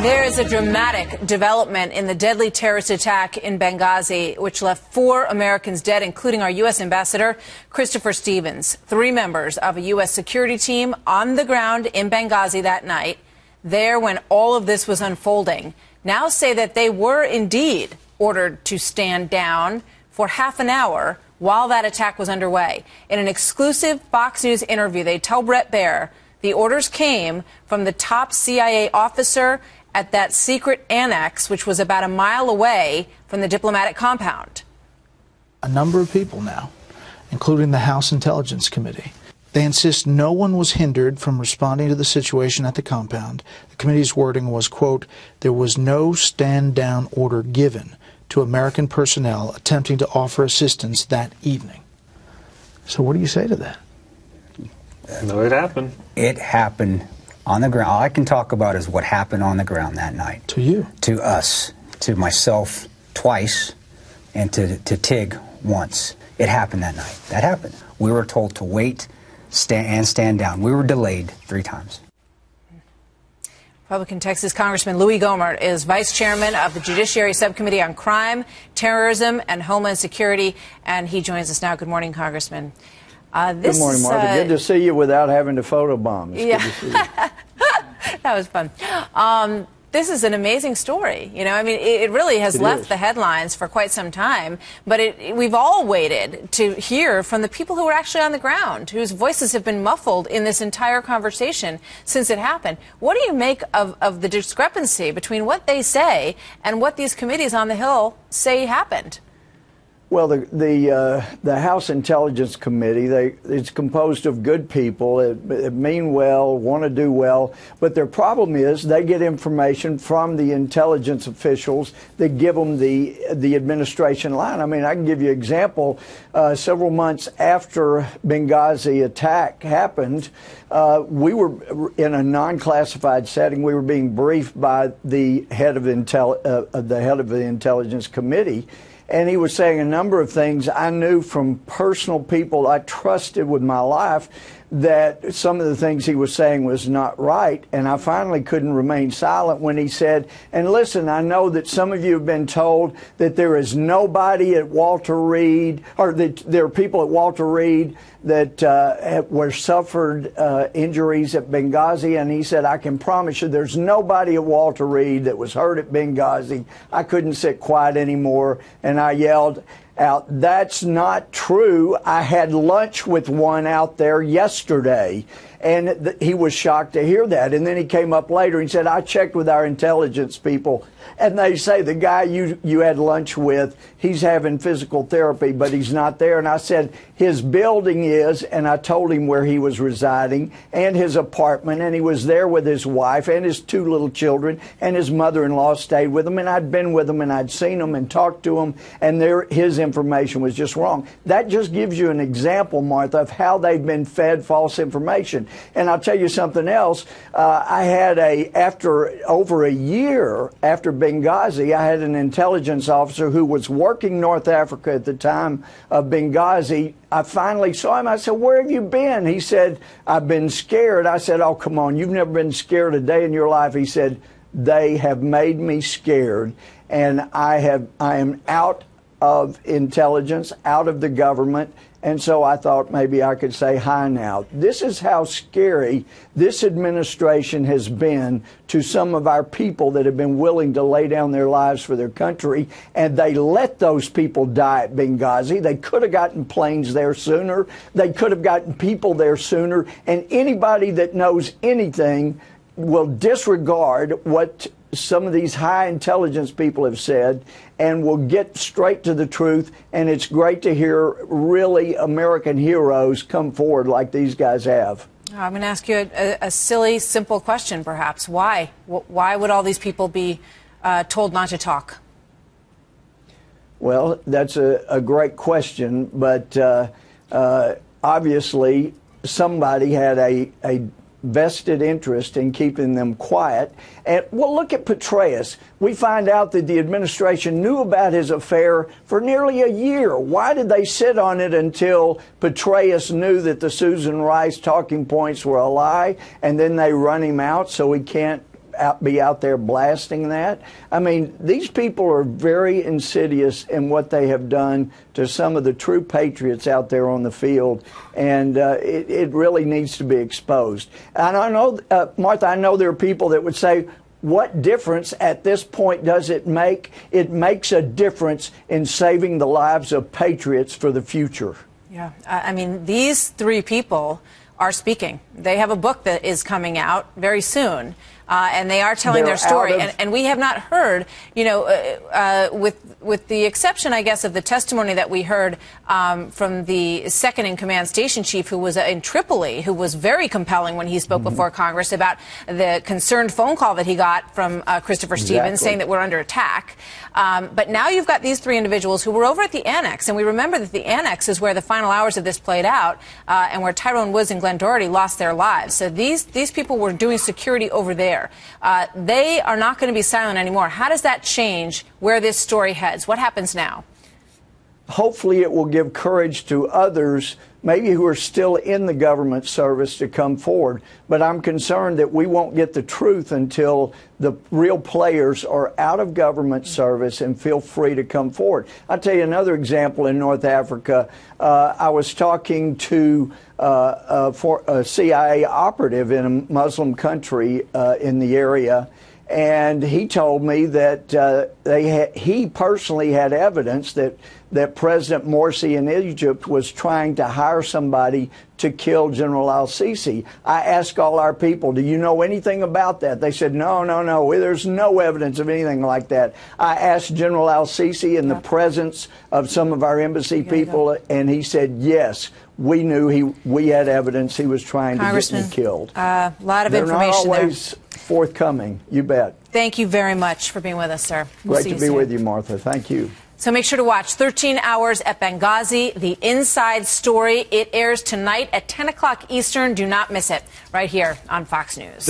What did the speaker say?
There is a dramatic development in the deadly terrorist attack in Benghazi, which left 4 Americans dead, including our U.S. ambassador, Christopher Stevens. 3 members of a U.S. security team on the ground in Benghazi that night, there when all of this was unfolding, now say that they were indeed ordered to stand down for half an hour while that attack was underway. In an exclusive Fox News interview, they tell Bret Baier the orders came from the top CIA officer at that secret annex, which was about a mile away from the diplomatic compound. A number of people now, including the House Intelligence Committee, they insist no one was hindered from responding to the situation at the compound. The committee's wording was, quote, "There was no stand-down order given to American personnel attempting to offer assistance that evening." So what do you say to that? No, it happened. It happened on the ground. All I can talk about is what happened on the ground that night. To you? To us. To myself twice, and to Tig once. It happened that night. That happened. We were told to wait and stand down. We were delayed 3 times. Republican Texas Congressman Louis Gohmert is vice chairman of the Judiciary Subcommittee on Crime, Terrorism, and Homeland Security, and he joins us now. Good morning, Congressman. Good morning, Martha. Good to see you without having to photobomb. It's good to see you. That was fun. This is an amazing story. You know, I mean, it really has left the headlines for quite some time, but we've all waited to hear from the people who were actually on the ground, whose voices have been muffled in this entire conversation since it happened. What do you make of the discrepancy between what they say and what these committees on the Hill say happened? Well, the House Intelligence Committee, it's composed of good people that mean well, want to do well, but their problem is they get information from the intelligence officials that give them the administration line. I mean, I can give you an example. Several months after Benghazi attack happened, we were in a non-classified setting. We were being briefed by the head of the Intelligence Committee. And he was saying a number of things I knew from personal people I trusted with my life, that some of the things he was saying was not right. And I finally couldn't remain silent when he said, and listen, I know that some of you have been told that there is nobody at Walter Reed, or that there are people at Walter Reed that were suffered injuries at Benghazi. And he said, I can promise you there's nobody at Walter Reed that was hurt at Benghazi. I couldn't sit quiet anymore. And I yelled out, that's not true. I had lunch with one out there yesterday. And he was shocked to hear that. And then he came up later and said, I checked with our intelligence people, and they say the guy you had lunch with, he's having physical therapy, but he's not there. And I said, his building is, and I told him where he was residing and his apartment, and he was there with his wife and his 2 little children, and his mother-in-law stayed with him, and I'd been with him, and I'd seen him and talked to him, and his information was just wrong. That just gives you an example, Martha, of how they've been fed false information. And I'll tell you something else. I had over a year after Benghazi, I had an intelligence officer who was working North Africa at the time of Benghazi. I finally saw him. I said, where have you been? He said, I've been scared. I said, oh, come on, you've never been scared a day in your life. He said, they have made me scared, and I am out of intelligence, out of the government. And so I thought maybe I could say hi now. This is how scary this administration has been to some of our people that have been willing to lay down their lives for their country, and they let those people die at Benghazi. They could have gotten planes there sooner. They could have gotten people there sooner. And anybody that knows anything will disregard what some of these high intelligence people have said and will get straight to the truth. And it's great to hear really American heroes come forward like these guys have. I'm going to ask you a silly, simple question, perhaps. Why? Why would all these people be told not to talk? Well, that's a great question, but obviously somebody had a vested interest in keeping them quiet. And well, look at Petraeus. We find out that the administration knew about his affair for nearly a year. Why did they sit on it until Petraeus knew that the Susan Rice talking points were a lie, and then they run him out so he can't be out there blasting that. I mean, these people are very insidious in what they have done to some of the true patriots out there on the field, and it really needs to be exposed. And I know, Martha, I know there are people that would say, what difference at this point does it make? It makes a difference in saving the lives of patriots for the future. Yeah, I mean, these three people are speaking. They have a book that is coming out very soon, and they are telling their story. And we have not heard, you know, with the exception, I guess, of the testimony that we heard from the second-in-command station chief who was in Tripoli, who was very compelling when he spoke before Congress about the concerned phone call that he got from Christopher Stevens saying that we're under attack. But now you've got these three individuals who were over at the annex, and we remember that the annex is where the final hours of this played out, and where Tyrone Woods and Glenn Doherty lost their lives. So these people were doing security over there. They are not going to be silent anymore. How does that change where this story heads? What happens now? Hopefully it will give courage to others, maybe who are still in the government service, to come forward. But I'm concerned that we won't get the truth until the real players are out of government service and feel free to come forward. I'll tell you another example in North Africa. I was talking to a CIA operative in a Muslim country in the area, and he told me that he personally had evidence that President Morsi in Egypt was trying to hire somebody to kill General al-Sisi. I asked all our people, do you know anything about that? They said, no, there's no evidence of anything like that. I asked General al-Sisi in the presence of some of our embassy people, and he said, yes, we knew we had evidence he was trying to get me killed. A lot of information there. They're not always forthcoming, you bet. Thank you very much for being with us, sir. Great to be with you, Martha. Thank you. So make sure to watch 13 Hours at Benghazi, the inside story. It airs tonight at 10 o'clock Eastern. Do not miss it right here on Fox News.